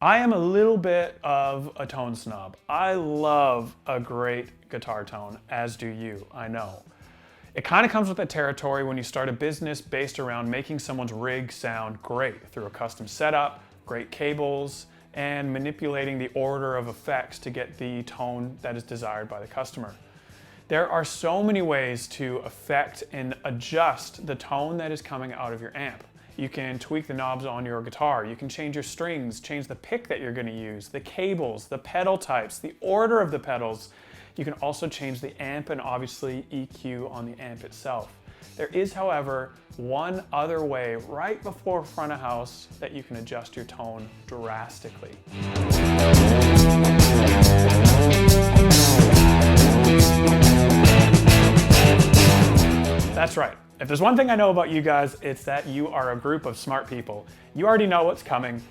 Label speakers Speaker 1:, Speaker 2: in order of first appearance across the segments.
Speaker 1: I am a little bit of a tone snob. I love a great guitar tone, as do you, I know. It kind of comes with the territory when you start a business based around making someone's rig sound great through a custom setup, great cables, and manipulating the order of effects to get the tone that is desired by the customer. There are so many ways to affect and adjust the tone that is coming out of your amp. You can tweak the knobs on your guitar, you can change your strings, change the pick that you're going to use, the cables, the pedal types, the order of the pedals. You can also change the amp and obviously EQ on the amp itself. There is, however, one other way right before front of house that you can adjust your tone drastically. That's right. If there's one thing I know about you guys, it's that you are a group of smart people. You already know what's coming.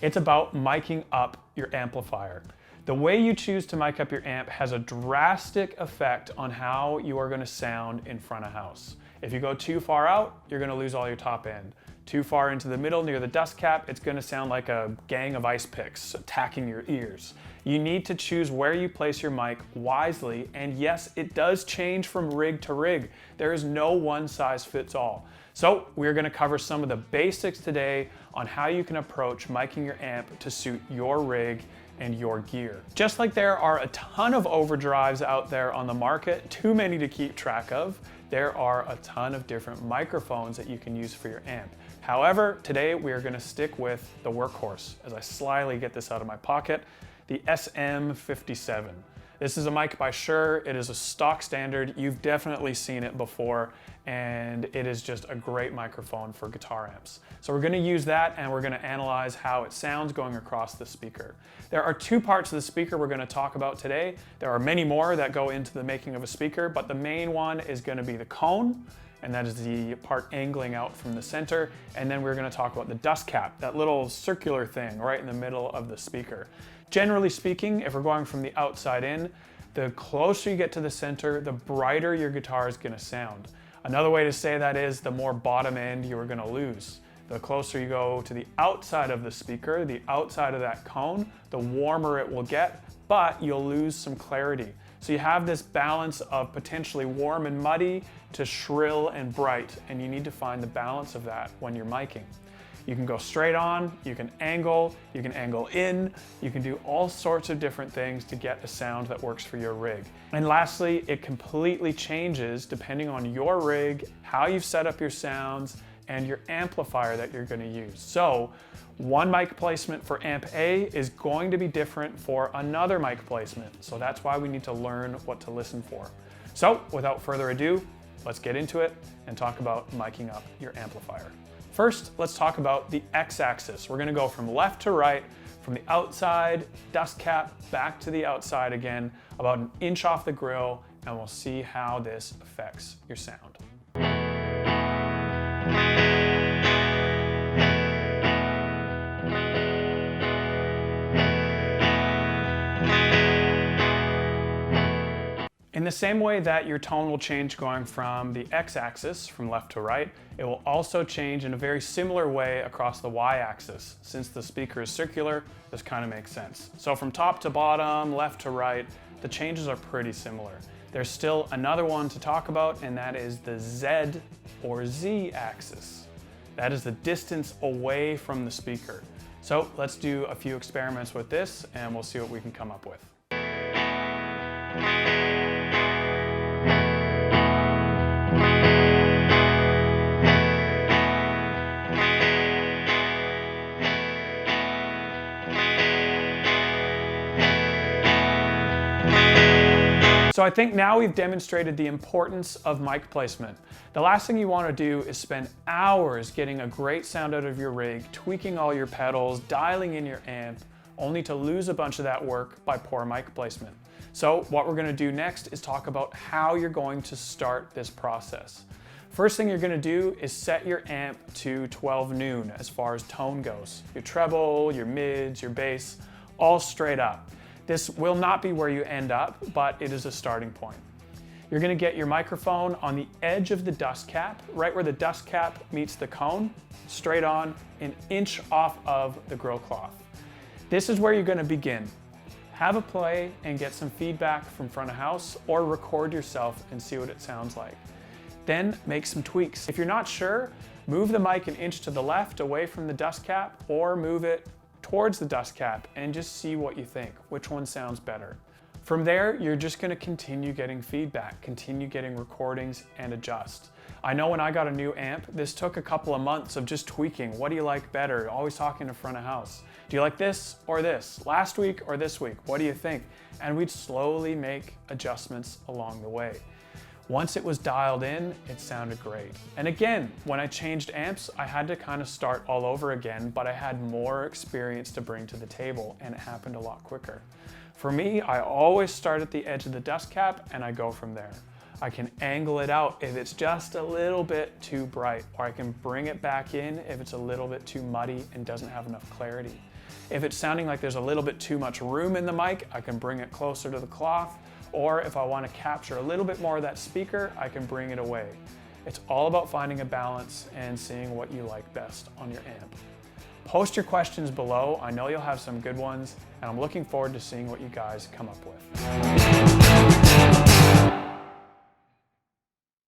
Speaker 1: It's about miking up your amplifier. The way you choose to mic up your amp has a drastic effect on how you are going to sound in front of house. If you go too far out, you're going to lose all your top end. Too far into the middle near the dust cap, it's going to sound like a gang of ice picks attacking your ears. You need to choose where you place your mic wisely, and yes, it does change from rig to rig. There is no one size fits all. So we're going to cover some of the basics today on how you can approach miking your amp to suit your rig and your gear. Just like there are a ton of overdrives out there on the market, too many to keep track of, there are a ton of different microphones that you can use for your amp. However, today we are going to stick with the workhorse. As I slyly get this out of my pocket, the SM57. This is a mic by Shure. It is a stock standard. You've definitely seen it before, and it is just a great microphone for guitar amps. So we're going to use that, and we're going to analyze how it sounds going across the speaker. There are two parts of the speaker we're going to talk about today. There are many more that go into the making of a speaker, but the main one is going to be the cone, and that is the part angling out from the center. And then we're going to talk about the dust cap, that little circular thing right in the middle of the speaker. Generally speaking, if we're going from the outside in, the closer you get to the center, the brighter your guitar is going to sound. Another way to say that is the more bottom end you are going to lose. The closer you go to the outside of the speaker, the outside of that cone, the warmer it will get, but you'll lose some clarity. So you have this balance of potentially warm and muddy to shrill and bright, and you need to find the balance of that when you're miking. You can go straight on, you can angle in, you can do all sorts of different things to get a sound that works for your rig. And lastly, it completely changes depending on your rig, how you've set up your sounds, and your amplifier that you're going to use. So one mic placement for amp A is going to be different for another mic placement. So that's why we need to learn what to listen for. So without further ado, let's get into it and talk about miking up your amplifier. First, let's talk about the X-axis. We're going to go from left to right, from the outside dust cap back to the outside again, about an inch off the grill, and we'll see how this affects your sound. In the same way that your tone will change going from the X-axis, from left to right, it will also change in a very similar way across the Y-axis. Since the speaker is circular, this kind of makes sense. So from top to bottom, left to right, the changes are pretty similar. There's still another one to talk about, and that is the Z or Z-axis. That is the distance away from the speaker. So let's do a few experiments with this, and we'll see what we can come up with. So I think now we've demonstrated the importance of mic placement. The last thing you want to do is spend hours getting a great sound out of your rig, tweaking all your pedals, dialing in your amp, only to lose a bunch of that work by poor mic placement. So what we're going to do next is talk about how you're going to start this process. First thing you're going to do is set your amp to 12 noon as far as tone goes. Your treble, your mids, your bass, all straight up. This will not be where you end up, but it is a starting point. You're going to get your microphone on the edge of the dust cap, right where the dust cap meets the cone, straight on, an inch off of the grill cloth. This is where you're going to begin. Have a play and get some feedback from front of house, or record yourself and see what it sounds like. Then make some tweaks. If you're not sure, move the mic an inch to the left away from the dust cap, or move it towards the dust cap and just see what you think, which one sounds better. From there, you're just going to continue getting feedback, continue getting recordings, and adjust. I know when I got a new amp, this took a couple of months of just tweaking. What do you like better? Always talking to front of house. Do you like this or this? Last week or this week? What do you think? And we'd slowly make adjustments along the way. Once it was dialed in, it sounded great. And again, when I changed amps, I had to kind of start all over again, but I had more experience to bring to the table, and it happened a lot quicker. For me, I always start at the edge of the dust cap and I go from there. I can angle it out if it's just a little bit too bright, or I can bring it back in if it's a little bit too muddy and doesn't have enough clarity. If it's sounding like there's a little bit too much room in the mic, I can bring it closer to the cloth, or if I want to capture a little bit more of that speaker, I can bring it away. It's all about finding a balance and seeing what you like best on your amp. Post your questions below. I know you'll have some good ones, and I'm looking forward to seeing what you guys come up with.